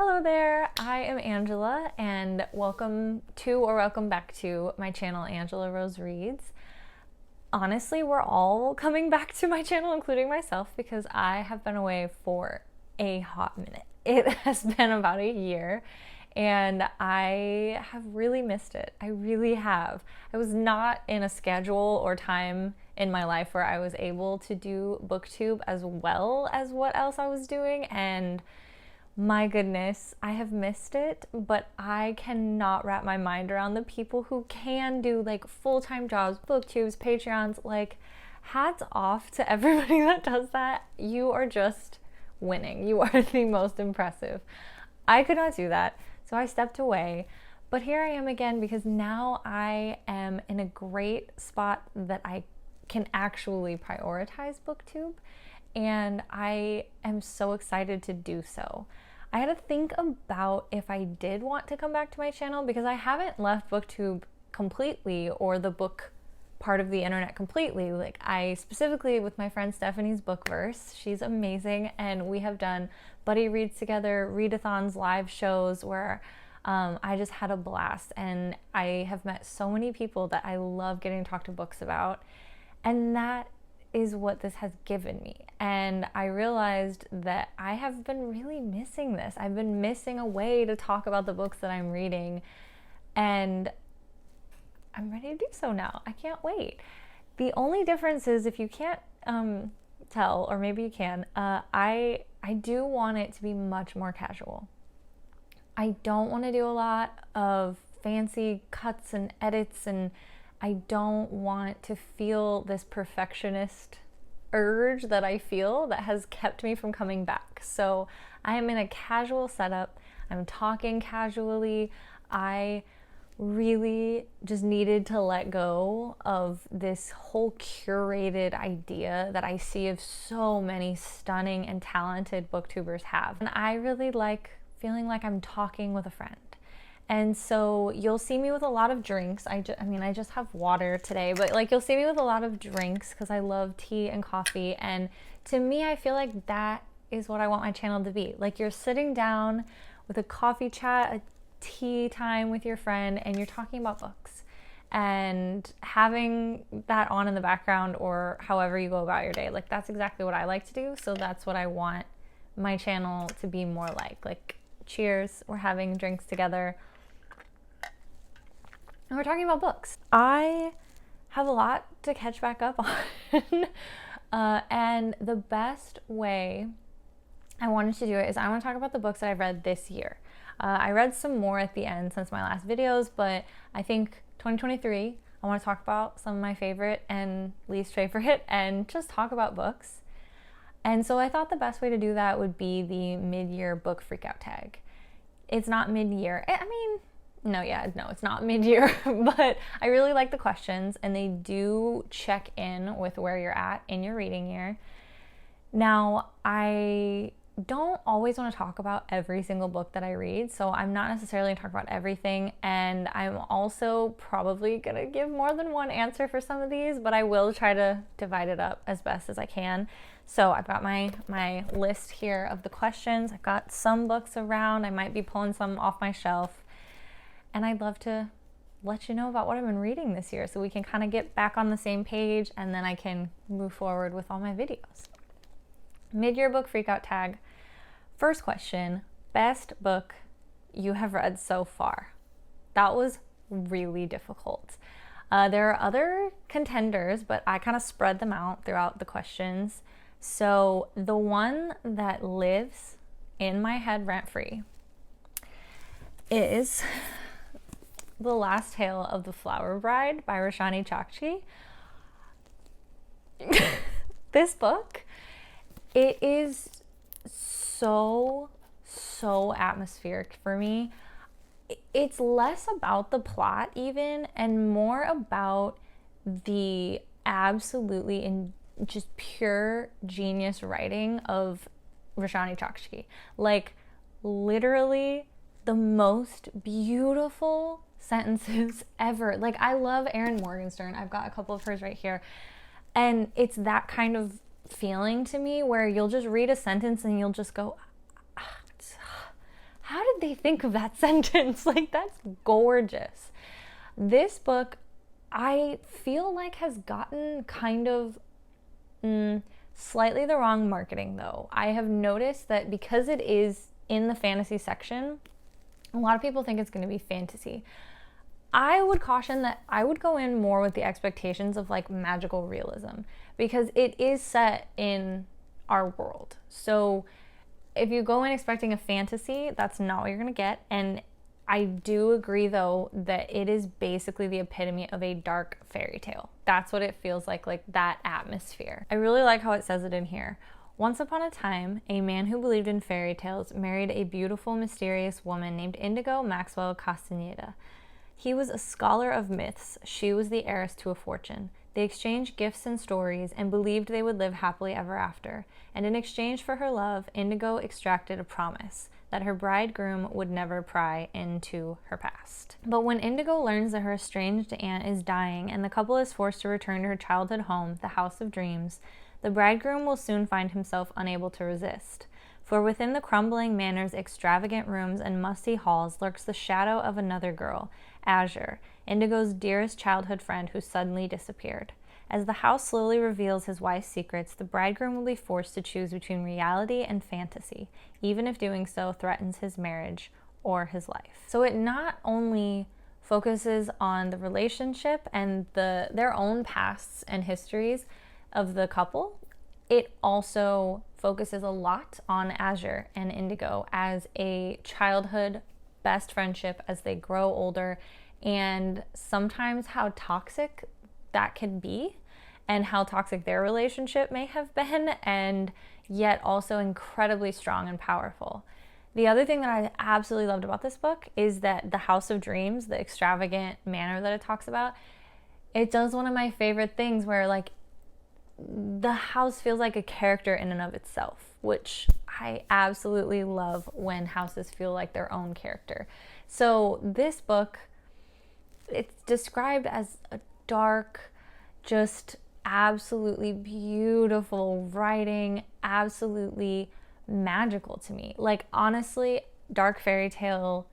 Hello there, I am Angela and welcome back to my channel, Angela Rose Reads. Honestly, we're all coming back to my channel, including myself, because I have been away for a hot minute. It has been about a year and I have really missed it. I really have. I was not in a schedule or time in my life where I was able to do BookTube as well as what else I was doing, and my goodness, I have missed it, but I cannot wrap my mind around the people who can do like full-time jobs, booktubes, Patreons. Like, hats off to everybody that does that. You are just winning. You are the most impressive. I could not do that, so I stepped away. But here I am again because now I am in a great spot that I can actually prioritize BookTube, and I am so excited to do so. I had to think about if I did want to come back to my channel because I haven't left BookTube completely or the book part of the internet completely. Like, I specifically, with my friend Stephanie's Bookverse, she's amazing, and we have done buddy reads together, readathons, live shows where I just had a blast, and I have met so many people that I love getting to talk to books about, and that is what this has given me. And I realized that I have been really missing this. I've been missing a way to talk about the books that I'm reading, and I'm ready to do so now. I can't wait. The only difference is, if you can't tell, or maybe you can, I do want it to be much more casual. I don't want to do a lot of fancy cuts and edits, and I don't want to feel this perfectionist urge that I feel that has kept me from coming back. So I am in a casual setup. I'm talking casually. I really just needed to let go of this whole curated idea that I see of so many stunning and talented booktubers have. And I really like feeling like I'm talking with a friend. And so you'll see me with a lot of drinks. I just have water today, but like, you'll see me with a lot of drinks because I love tea and coffee. And to me, I feel like that is what I want my channel to be. Like, you're sitting down with a coffee chat, a tea time with your friend, and you're talking about books and having that on in the background, or however you go about your day. Like, that's exactly what I like to do. So that's what I want my channel to be more like. Like, cheers, we're having drinks together, and we're talking about books. I have a lot to catch back up on. And the best way I wanted to do it is I want to talk about the books that I've read this year. I read some more at the end since my last videos, but I think 2023, I want to talk about some of my favorite and least favorite and just talk about books. And so I thought the best way to do that would be the mid-year book freakout tag. It's not mid-year. It's not mid-year, but I really like the questions, and they do check in with where you're at in your reading year. Now, I don't always want to talk about every single book that I read, so I'm not necessarily going to talk about everything, and I'm also probably going to give more than one answer for some of these, but I will try to divide it up as best as I can. So I've got my list here of the questions. I've got some books around. I might be pulling some off my shelf. And I'd love to let you know about what I've been reading this year so we can kind of get back on the same page, and then I can move forward with all my videos. Mid-year book freakout tag. First question, best book you have read so far? That was really difficult. There are other contenders, but I kind of spread them out throughout the questions. So the one that lives in my head rent-free is The Last Tale of the Flower Bride by Roshani Chokshi. This book, it is so atmospheric for me. It's less about the plot even, and more about the absolutely and just pure genius writing of Roshani Chokshi. Like, literally the most beautiful sentences ever. Like, I love Erin Morgenstern. I've got a couple of hers right here. And it's that kind of feeling to me where you'll just read a sentence and you'll just go, how they think of that sentence? Like, that's gorgeous. This book, I feel like, has gotten kind of slightly the wrong marketing, though. I have noticed that because it is in the fantasy section, a lot of people think it's going to be fantasy. I would caution that I would go in more with the expectations of like magical realism, because it is set in our world. So if you go in expecting a fantasy, that's not what you're going to get. And I do agree, though, that it is basically the epitome of a dark fairy tale. That's what it feels like that atmosphere. I really like how it says it in here. Once upon a time, a man who believed in fairy tales married a beautiful, mysterious woman named Indigo Maxwell Castaneda. He was a scholar of myths. She was the heiress to a fortune. They exchanged gifts and stories and believed they would live happily ever after. And in exchange for her love, Indigo extracted a promise that her bridegroom would never pry into her past. But when Indigo learns that her estranged aunt is dying and the couple is forced to return to her childhood home, the House of Dreams, the bridegroom will soon find himself unable to resist. For within the crumbling manor's extravagant rooms and musty halls lurks the shadow of another girl, Azure, Indigo's dearest childhood friend who suddenly disappeared. As the house slowly reveals his wife's secrets, the bridegroom will be forced to choose between reality and fantasy, even if doing so threatens his marriage or his life. So it not only focuses on the relationship and their own pasts and histories of the couple, it also focuses a lot on Azure and Indigo as a childhood best friendship as they grow older, and sometimes how toxic that can be and how toxic their relationship may have been, and yet also incredibly strong and powerful. The other thing that I absolutely loved about this book is that the House of Dreams, the extravagant manor that it talks about, it does one of my favorite things where like the house feels like a character in and of itself, which I absolutely love when houses feel like their own character. So this book, it's described as a dark, just absolutely beautiful writing, absolutely magical to me. Like, honestly, dark fairy tale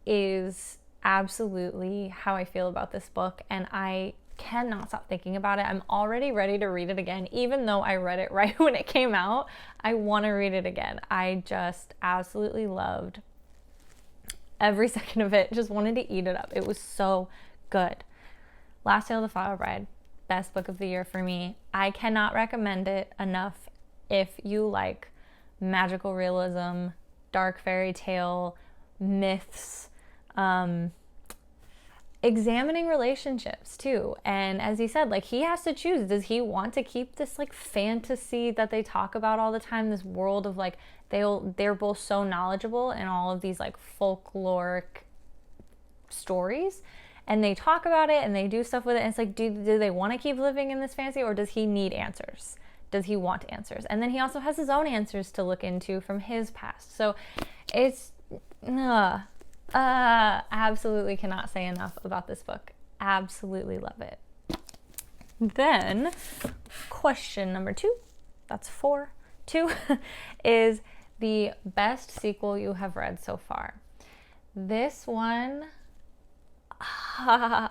is absolutely how I feel about this book, and I cannot stop thinking about it. I'm already ready to read it again. Even though I read it right when it came out, I want to read it again. I just absolutely loved every second of it. Just wanted to eat it up. It was so good. Last Tale of the Flower Bride, best book of the year for me. I cannot recommend it enough if you like magical realism, dark fairy tale, myths, examining relationships too. And as he said, like, he has to choose. Does he want to keep this like fantasy that they talk about all the time, this world of like they're both so knowledgeable in all of these like folkloric stories, and they talk about it and they do stuff with it, and it's like, do they want to keep living in this fantasy, or does he need answers? Does he want answers? And then he also has his own answers to look into from his past. So it's absolutely cannot say enough about this book. Absolutely love it. Then question number 2, that's 4, 2 is the best sequel you have read so far. This one, I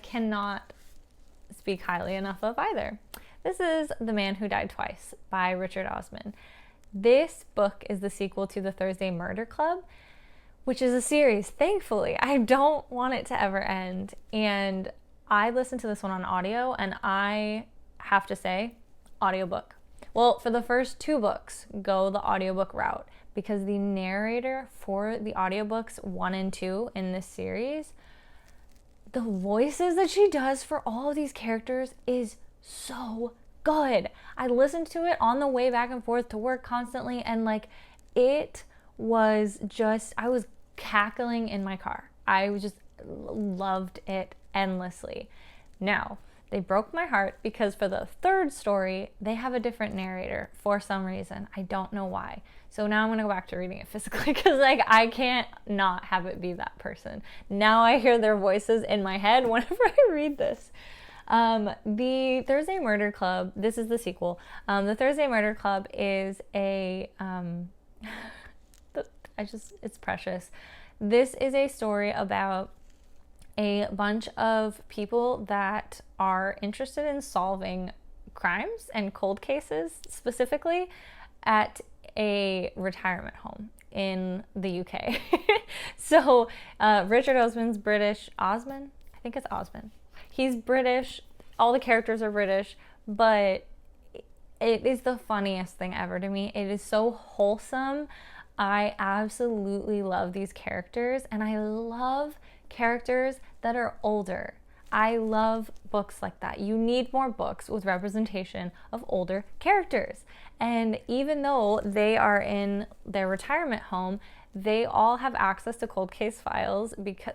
cannot speak highly enough of either. This is The Man Who Died Twice by Richard Osman. This book is the sequel to The Thursday Murder Club, which is a series. Thankfully, I don't want it to ever end. And I listened to this one on audio, and I have to say, audiobook. Well, for the first 2 books, go the audiobook route, because the narrator for the audiobooks 1 and 2 in this series, the voices that she does for all of these characters is so good. I listened to it on the way back and forth to work constantly, and like, it was just, I was cackling in my car. I just loved it endlessly. Now, they broke my heart because for the 3rd story, they have a different narrator for some reason. I don't know why. So now I'm going to go back to reading it physically, because like, I can't not have it be that person. Now I hear their voices in my head whenever I read this. The Thursday Murder Club, this is the sequel. The Thursday Murder Club is a, it's precious. This is a story about a bunch of people that are interested in solving crimes and cold cases, specifically at a retirement home in the UK. So Richard Osman's British. Osman? I think it's Osman. He's British. All the characters are British, but it is the funniest thing ever to me. It is so wholesome. I absolutely love these characters, and I love characters that are older. I love books like that. You need more books with representation of older characters. And even though they are in their retirement home, they all have access to cold case files because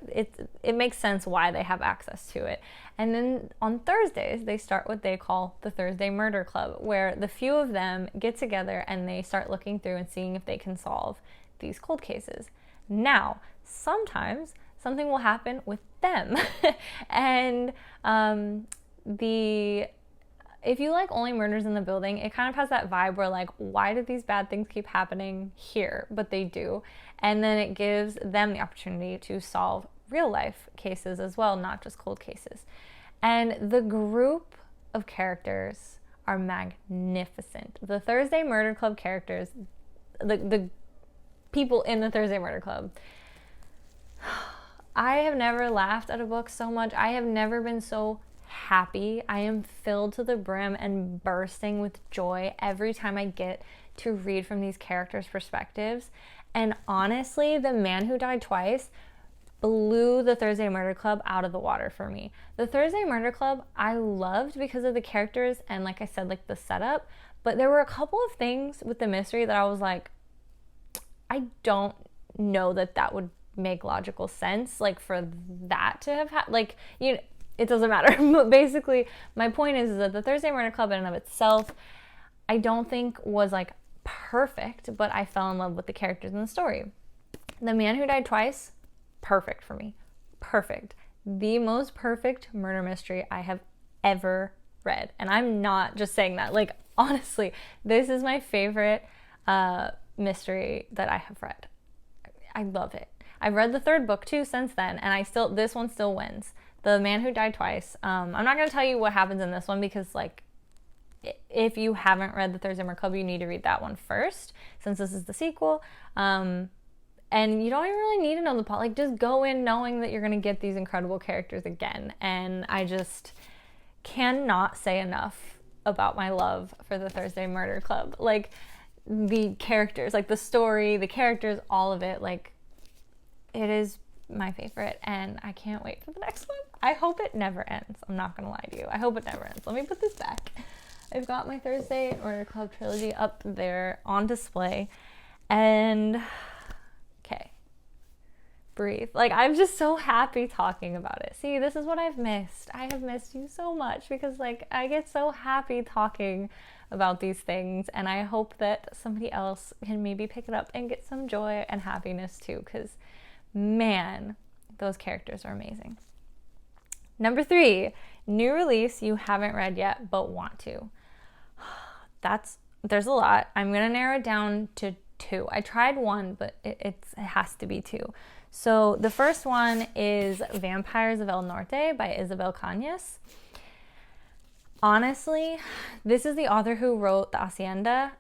it makes sense why they have access to it. And then on Thursdays, they start what they call the Thursday Murder Club, where the few of them get together and they start looking through and seeing if they can solve these cold cases. Now, sometimes something will happen with them. And if you like Only Murders in the Building, it kind of has that vibe where like, why do these bad things keep happening here? But they do. And then it gives them the opportunity to solve real life cases as well, not just cold cases. And the group of characters are magnificent. The Thursday Murder Club characters, the people in the Thursday Murder Club, I have never laughed at a book so much. I have never been so happy. I am filled to the brim and bursting with joy every time I get to read from these characters' perspectives. And honestly, The Man Who Died Twice blew the Thursday Murder Club out of the water for me. The Thursday Murder Club I loved because of the characters and, like I said, like the setup, but there were a couple of things with the mystery that I was like, I don't know that would make logical sense, like for that to have like, you know, it doesn't matter. But basically, my point is that the Thursday Murder Club in and of itself, I don't think was like perfect, but I fell in love with the characters in the story. The Man Who Died Twice, perfect for me. Perfect. The most perfect murder mystery I have ever read. And I'm not just saying that. Like, honestly, this is my favorite mystery that I have read. I love it. I've read the third book too since then, and this one still wins. The Man Who Died Twice. I'm not going to tell you what happens in this one because, like, if you haven't read the Thursday Murder Club, you need to read that one first, since this is the sequel. And you don't even really need to know the plot. Like, just go in knowing that you're going to get these incredible characters again. And I just cannot say enough about my love for the Thursday Murder Club. Like, the characters, like the story, the characters, all of it, like, it is my favorite, and I can't wait for the next one. I hope it never ends. I'm not gonna lie to you. I hope it never ends. Let me put this back. I've got my Thursday Murder Club trilogy up there on display, and okay, breathe. Like, I'm just so happy talking about it. See, this is what I've missed. I have missed you so much because, like, I get so happy talking about these things, and I hope that somebody else can maybe pick it up and get some joy and happiness too, because man, those characters are amazing. Number 3, new release you haven't read yet but want to. There's a lot. I'm gonna narrow it down to 2. I tried 1, but it has to be 2. So the first one is Vampires of El Norte by Isabel Cañas. Honestly, this is the author who wrote The Hacienda.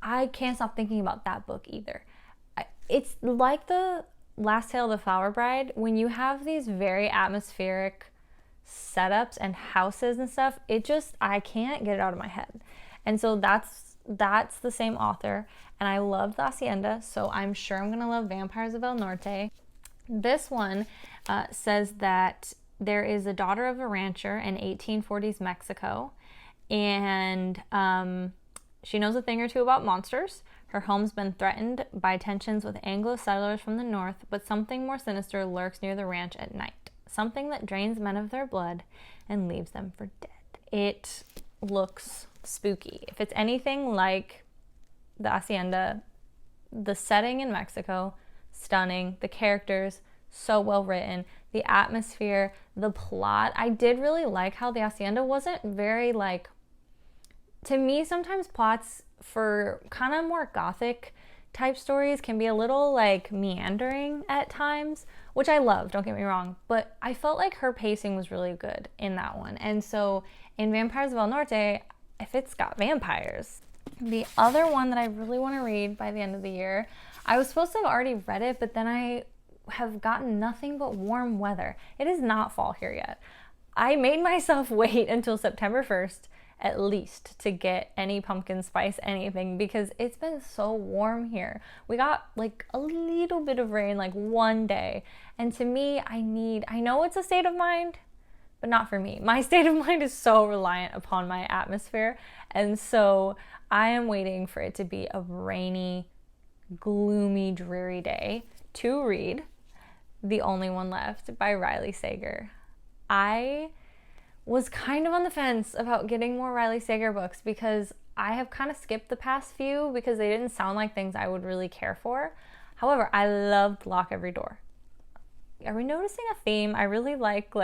I can't stop thinking about that book either. It's like the Last Tale of the Flower Bride, when you have these very atmospheric setups and houses and stuff, I can't get it out of my head. And so that's the same author, and I love The Hacienda, so I'm sure I'm gonna love Vampires of El Norte. This one says that there is a daughter of a rancher in 1840s Mexico, and she knows a thing or two about monsters. Her home's been threatened by tensions with Anglo settlers from the north, but something more sinister lurks near the ranch at night. Something that drains men of their blood and leaves them for dead. It looks spooky. If it's anything like The Hacienda, the setting in Mexico, stunning. The characters, so well written. The atmosphere, the plot. I did really like how The Hacienda wasn't very, like, to me, sometimes plots for kind of more gothic type stories can be a little like meandering at times, which I love, don't get me wrong, but I felt like her pacing was really good in that one. And so in Vampires of El Norte, if it's got vampires. The other one that I really want to read by the end of the year, I was supposed to have already read it, but then I have gotten nothing but warm weather. It is not fall here yet. I made myself wait until September 1st at least to get any pumpkin spice anything, because it's been so warm here. We got like a little bit of rain like one day, and to me, I know it's a state of mind, but not for me. My state of mind is so reliant upon my atmosphere, and so I am waiting for it to be a rainy, gloomy, dreary day to read The Only One Left by Riley Sager. I was kind of on the fence about getting more Riley Sager books because I have kind of skipped the past few because they didn't sound like things I would really care for. However, I loved Lock Every Door. Are we noticing a theme? I really like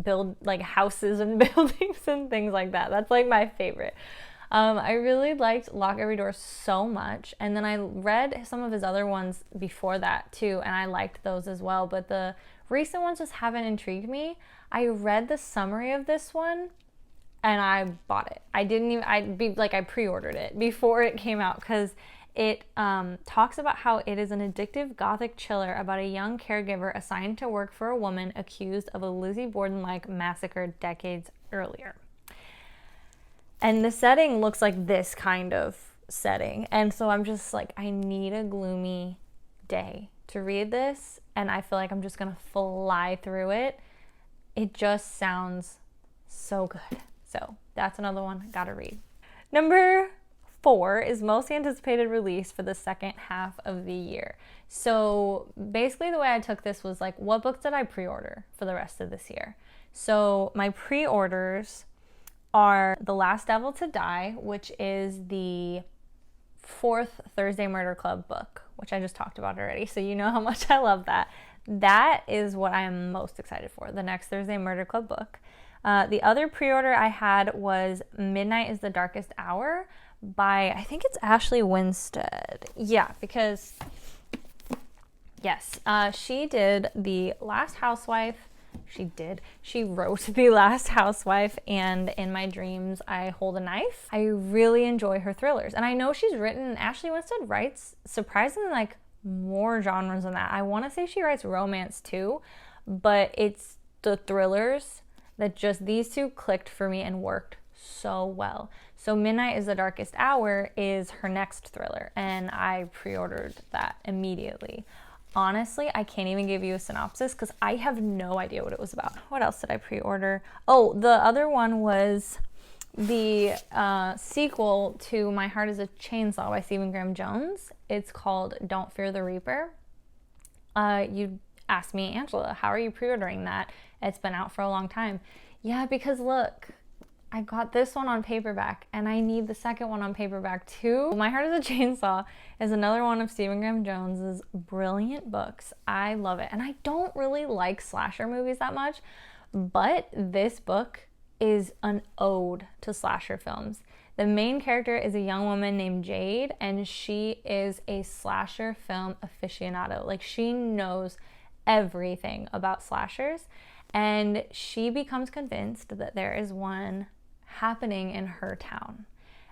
build like houses and buildings and things like that. That's like my favorite. I really liked Lock Every Door so much, and then I read some of his other ones before that too, and I liked those as well, but the recent ones just haven't intrigued me. I read the summary of this one and I bought it. I pre-ordered it before it came out because it talks about how it is an addictive gothic chiller about a young caregiver assigned to work for a woman accused of a Lizzie Borden-like massacre decades earlier. And the setting looks like this kind of setting. And so I'm just like, I need a gloomy day to read this, and I feel like I'm just gonna fly through it. It just sounds so good. So that's another one I gotta read. Number 4 is most anticipated release for the second half of the year. So basically the way I took this was like, what books did I pre-order for the rest of this year? So my pre-orders are The Last Devil to Die, which is the 4th Thursday Murder Club book, which I just talked about already, so you know how much I love that. That is what I am most excited for, the next Thursday Murder Club book. The other pre-order I had was Midnight is the Darkest Hour by, I think it's Ashley Winstead. Yeah, because, yes, she did The Last Housewife. She wrote The Last Housewife and In My Dreams I Hold a Knife. I really enjoy her thrillers. And I know Ashley Winstead writes surprisingly like more genres than that. I want to say she writes romance too, but it's the thrillers that just these two clicked for me and worked so well. So Midnight is the Darkest Hour is her next thriller, and I pre-ordered that immediately. Honestly, I can't even give you a synopsis because I have no idea what it was about. What else did I pre-order? Oh, the other one was the sequel to My Heart is a Chainsaw by Stephen Graham Jones. It's called Don't Fear the Reaper. You asked me, Angela, how are you pre-ordering that? It's been out for a long time. Yeah, because look, I got this one on paperback and I need the second one on paperback too. My Heart is a Chainsaw is another one of Stephen Graham Jones's brilliant books. I love it. And I don't really like slasher movies that much, but this book is an ode to slasher films. The main character is a young woman named Jade, and she is a slasher film aficionado. Like, she knows everything about slashers, and she becomes convinced that there is one happening in her town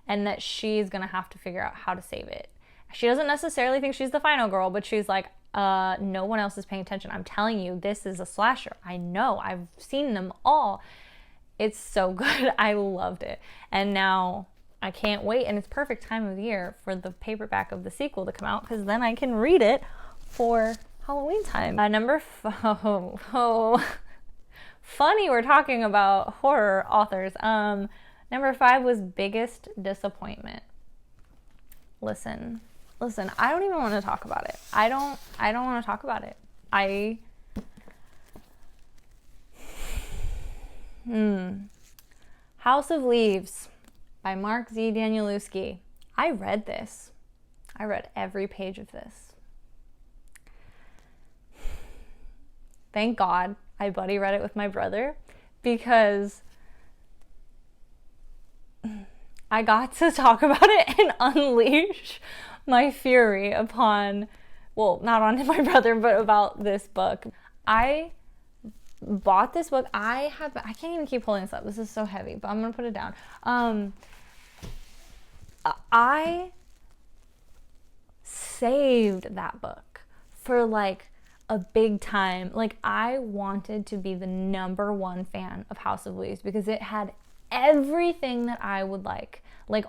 and that she's gonna have to figure out how to save it. She doesn't necessarily think she's the final girl, but she's like, no one else is paying attention. I'm telling you, this is a slasher. I know, I've seen them all. It's so good. I loved it. And now I can't wait, and it's perfect time of the year for the paperback of the sequel to come out, because then I can read it for Halloween time. Funny we're talking about horror authors. Number 5 was Biggest Disappointment. Listen, I don't even want to talk about it. I don't want to talk about it. House of Leaves by Mark Z. Danielewski. I read this. I read every page of this. Thank God I buddy read it with my brother, because I got to talk about it and unleash my fury upon, well, not on my brother, but about this book. I bought this book. I can't even keep pulling this up. This is so heavy, but I'm gonna put it down. I saved that book for like a big time. Like, I wanted to be the #1 fan of House of Leaves because it had everything that I would like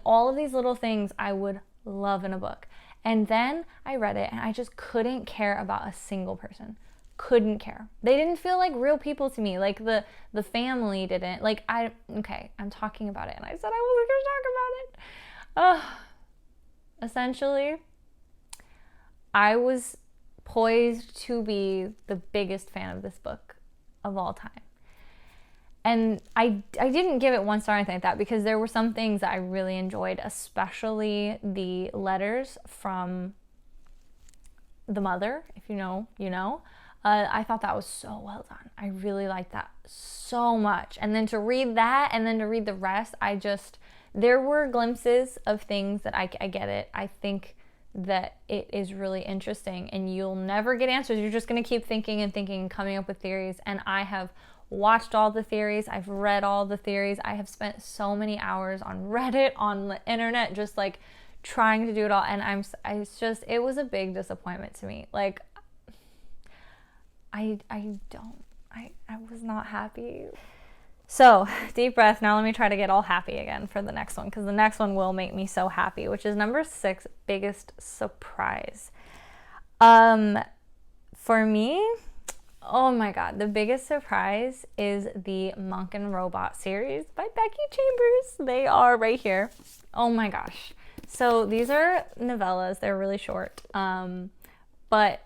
all of these little things I would love in a book. And then I read it and I just couldn't care about a single person. Couldn't care. They didn't feel like real people to me. Like the family didn't. Like, I'm talking about it and I said I wasn't gonna talk about it. Essentially, I was poised to be the biggest fan of this book of all time. And I didn't give it 1 star or anything like that because there were some things that I really enjoyed, especially the letters from the mother. If you know, you know. I thought that was so well done. I really liked that so much. And then to read that and then to read the rest, there were glimpses of things that I get it. I think that it is really interesting and you'll never get answers. You're just going to keep thinking and coming up with theories. And I have watched all the theories. I've read all the theories. I have spent so many hours on Reddit, on the internet, just like trying to do it all. And it was a big disappointment to me. Like, I was not happy. So, deep breath. Now let me try to get all happy again for the next one, because the next one will make me so happy, which is number 6, biggest surprise. For me, oh my God, the biggest surprise is the Monk and Robot series by Becky Chambers. They are right here. Oh my gosh. So these are novellas. They're really short. But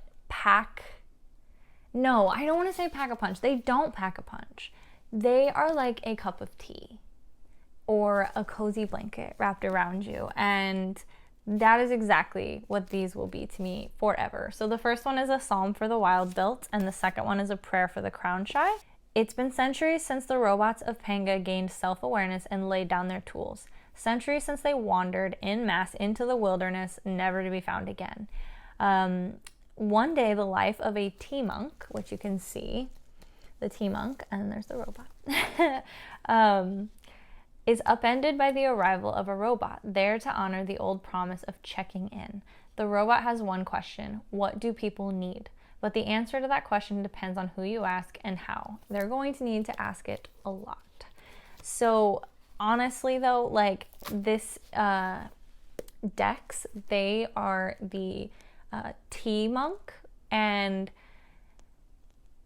no, I don't want to say pack a punch. They don't pack a punch. They are like a cup of tea or a cozy blanket wrapped around you. And that is exactly what these will be to me forever. So the first one is a psalm for the wild built, and the second one is a prayer for the crown shy. It's been centuries since the robots of Panga gained self-awareness and laid down their tools. Centuries since they wandered en masse into the wilderness, never to be found again. One day, the life of a tea monk, which you can see, the tea monk, and there's the robot, is upended by the arrival of a robot, there to honor the old promise of checking in. The robot has one question: what do people need? But the answer to that question depends on who you ask and how. They're going to need to ask it a lot. So honestly though, like this Dex, they are the tea monk, and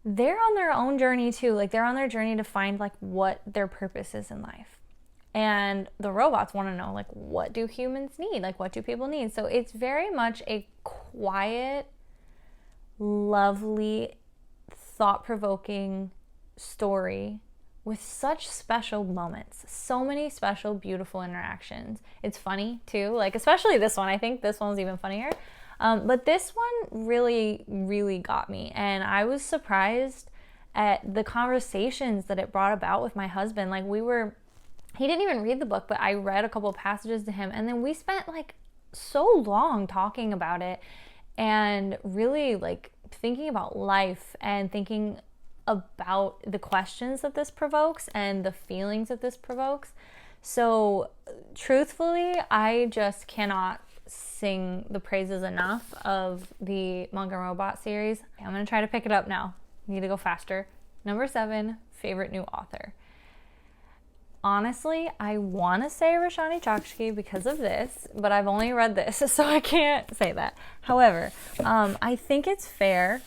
they're on their own journey too. Like, they're on their journey to find like what their purpose is in life. And the robots want to know, like, what do humans need? Like, what do people need? So it's very much a quiet, lovely, thought-provoking story with such special moments. So many special, beautiful interactions. It's funny too, like especially this one. I think this one's even funnier. But this one really, really got me. And I was surprised at the conversations that it brought about with my husband. Like, he didn't even read the book, but I read a couple of passages to him. And then we spent like so long talking about it and really like thinking about life and thinking about the questions that this provokes and the feelings that this provokes. So truthfully, I just cannot sing the praises enough of the Monk and Robot series. I'm going to try to pick it up now. Need to go faster. Number 7, favorite new author. Honestly, I want to say Roshani Chokshi because of this, but I've only read this, so I can't say that. However, I think it's fair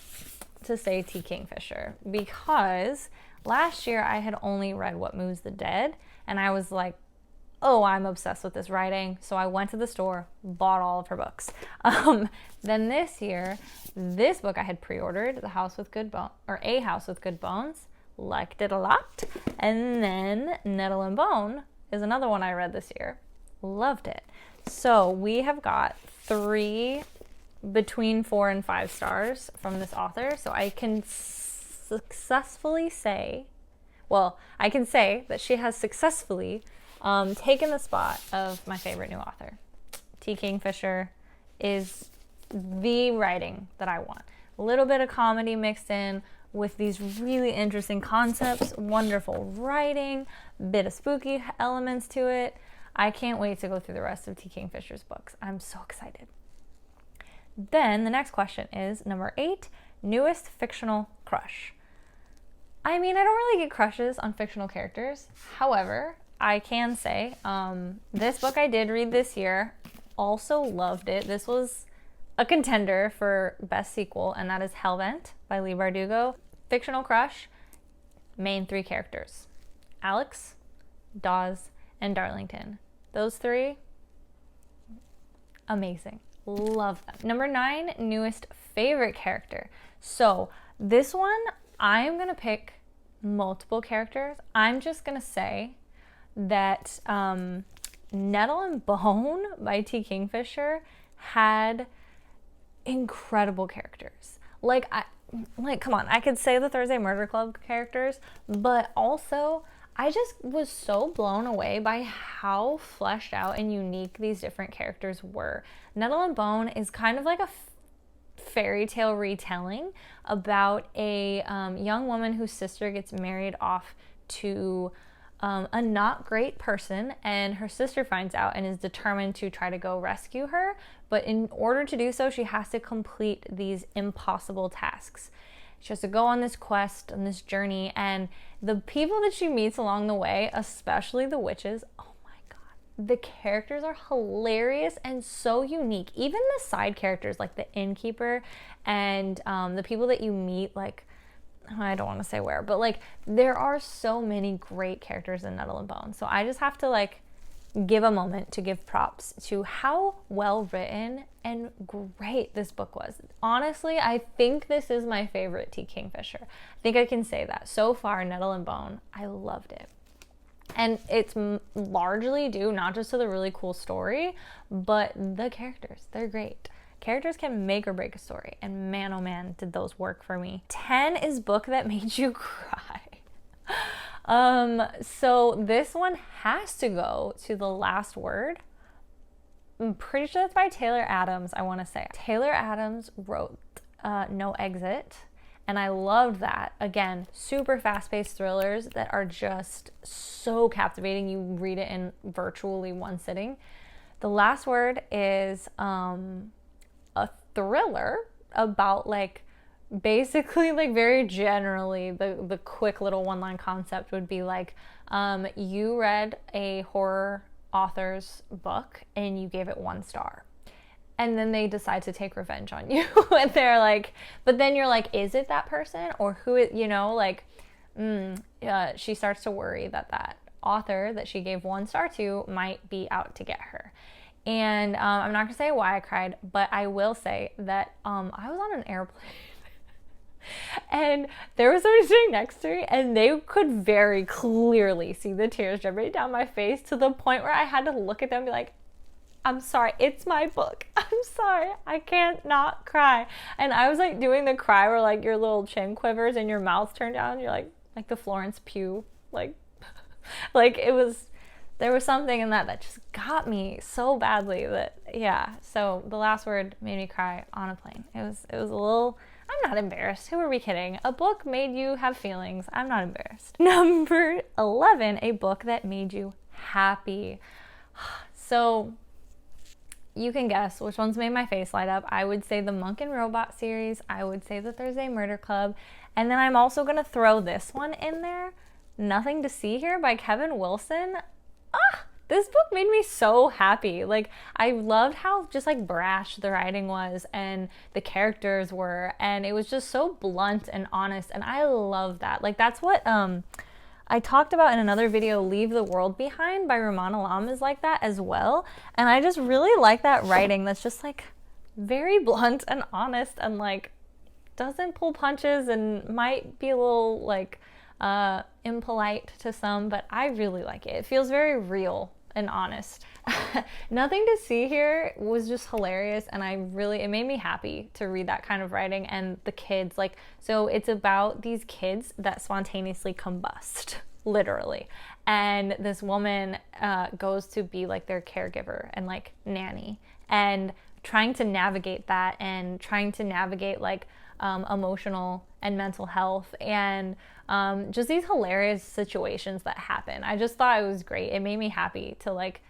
to say T. Kingfisher, because last year I had only read What Moves the Dead, and I was like, oh, I'm obsessed with this writing. So I went to the store, bought all of her books. Then this year, this book I had pre-ordered, A House with Good Bones, liked it a lot. And then Nettle and Bone is another one I read this year, loved it. So we have got 3 between 4 and 5 stars from this author. So I can successfully say, I can say that she has successfully taken the spot of my favorite new author. T. Kingfisher is the writing that I want. A little bit of comedy mixed in with these really interesting concepts, wonderful writing, bit of spooky elements to it. I can't wait to go through the rest of T. Kingfisher's books. I'm so excited. Then the next question is number 8, newest fictional crush. I mean, I don't really get crushes on fictional characters. However, I can say this book I did read this year, also loved it. This was a contender for best sequel, and that is Hellbent by Leigh Bardugo. Fictional crush, main 3 characters: Alex, Dawes, and Darlington. Those 3, amazing. Love them. Number 9, newest favorite character. So this one, I'm gonna pick multiple characters. I'm just gonna say that Nettle and Bone by T. Kingfisher had incredible characters. Like, come on, I could say the Thursday Murder Club characters, but also I just was so blown away by how fleshed out and unique these different characters were. Nettle and Bone is kind of like a fairy tale retelling about a young woman whose sister gets married off to a not great person, and her sister finds out and is determined to try to go rescue her. But in order to do so, she has to complete these impossible tasks. She has to go on this quest, on this journey, and the people that she meets along the way, especially the witches, oh my god, the characters are hilarious and so unique. Even the side characters, like the innkeeper and the people that you meet, like, I don't want to say where, but like there are so many great characters in Nettle and Bone. So I just have to like give a moment to give props to how well written and great this book was. Honestly, I think this is my favorite T. Kingfisher. I think I can say that. So far, Nettle and Bone, I loved it. And it's largely due not just to the really cool story, but the characters. They're great. Characters can make or break a story, and man, oh man, did those work for me. 10 is book that made you cry. So this one has to go to The Last Word. I'm pretty sure that's by Taylor Adams, I want to say. Taylor Adams wrote No Exit, and I loved that. Again, super fast-paced thrillers that are just so captivating. You read it in virtually one sitting. The Last Word is a thriller about like basically like very generally the quick little one-line concept would be like you read a horror author's book and you gave it 1 star, and then they decide to take revenge on you and they're like, but then you're like, is it that person or who is, you know, like she starts to worry that that author that she gave 1 star to might be out to get her. And I'm not gonna say why I cried, but I will say that I was on an airplane and there was somebody sitting next to me, and they could very clearly see the tears dripping down my face to the point where I had to look at them and be like, I'm sorry, it's my book. I'm sorry, I can't not cry. And I was like doing the cry where like your little chin quivers and your mouth turned down. You're like the Florence Pugh, like it was. There was something in that just got me so badly that, yeah. So The Last Word made me cry on a plane. It was a little, I'm not embarrassed. Who are we kidding? A book made you have feelings. I'm not embarrassed. Number 11, a book that made you happy. So you can guess which ones made my face light up. I would say the Monk and Robot series. I would say the Thursday Murder Club. And then I'm also going to throw this one in there, Nothing to See Here by Kevin Wilson. This book made me so happy. Like, I loved how just like brash the writing was and the characters were, and it was just so blunt and honest, and I love that. Like, that's what I talked about in another video, Leave the World Behind by Rumaan Alam is like that as well, and I just really like that writing that's just like very blunt and honest and like doesn't pull punches and might be a little like impolite to some, but I really like it. It feels very real and honest. Nothing to See Here was just hilarious, and it made me happy to read that kind of writing. And the kids, like, so it's about these kids that spontaneously combust, literally, and this woman goes to be like their caregiver and like nanny, and trying to navigate that and trying to navigate like emotional and mental health and just these hilarious situations that happen. I just thought it was great. It made me happy to like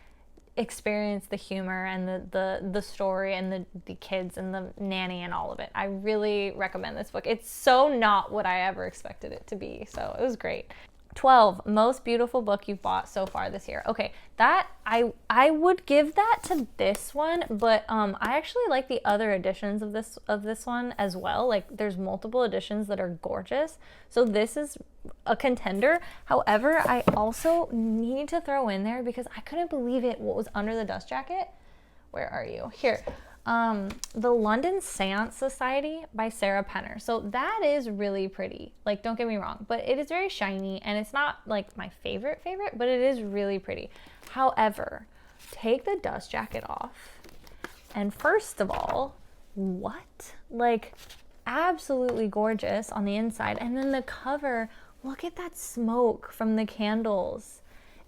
experience the humor and the story and the kids and the nanny and all of it. I really recommend this book. It's so not what I ever expected it to be, so it was great. 12, most beautiful book you've bought so far this year. Okay, that I would give that to this one, but I actually like the other editions of this one as well. Like there's multiple editions that are gorgeous. So this is a contender. However, I also need to throw in there because I couldn't believe it what was under the dust jacket. Where are you? Here. The London Seance Society by Sarah Penner. So that is really pretty. Like, don't get me wrong, but it is very shiny and it's not like my favorite, but it is really pretty. However, take the dust jacket off. And first of all, what? Like, absolutely gorgeous on the inside. And then the cover, look at that smoke from the candles.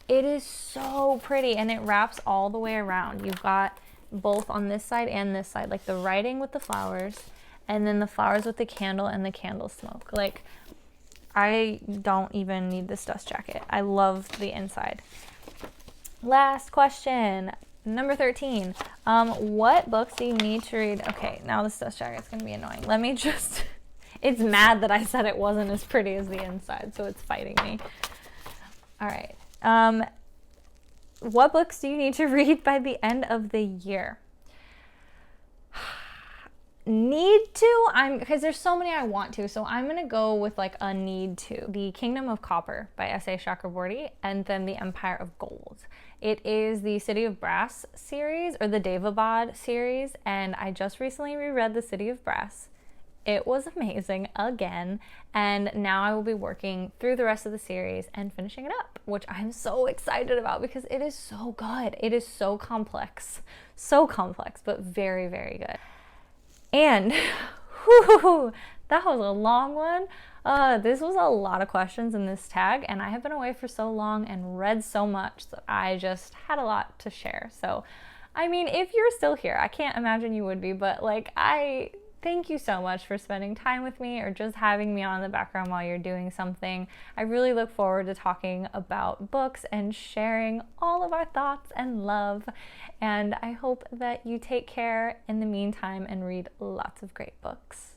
It is so pretty and it wraps all the way around. You've got both on this side and this side, like the writing with the flowers and then the flowers with the candle and the candle smoke. Like, I don't even need this dust jacket. I love the inside. Last question, number 13. What books do you need to read? Okay, now this dust jacket's gonna be annoying. Let me just, it's mad that I said it wasn't as pretty as the inside, so it's fighting me. All right. What books do you need to read by the end of the year? Need to? Because there's so many I want to, so I'm going to go with like a need to. The Kingdom of Copper by S.A. Chakraborty, and then The Empire of Gold. It is the City of Brass series, or the Devabad series, and I just recently reread The City of Brass. It was amazing again, and now I will be working through the rest of the series and finishing it up, which I'm so excited about because it is so good. It is so complex, but very, very good. And whew, that was a long one. This was a lot of questions in this tag, and I have been away for so long and read so much that I just had a lot to share. So, I mean, if you're still here, I can't imagine you would be, but like thank you so much for spending time with me or just having me on in the background while you're doing something. I really look forward to talking about books and sharing all of our thoughts and love. And I hope that you take care in the meantime and read lots of great books.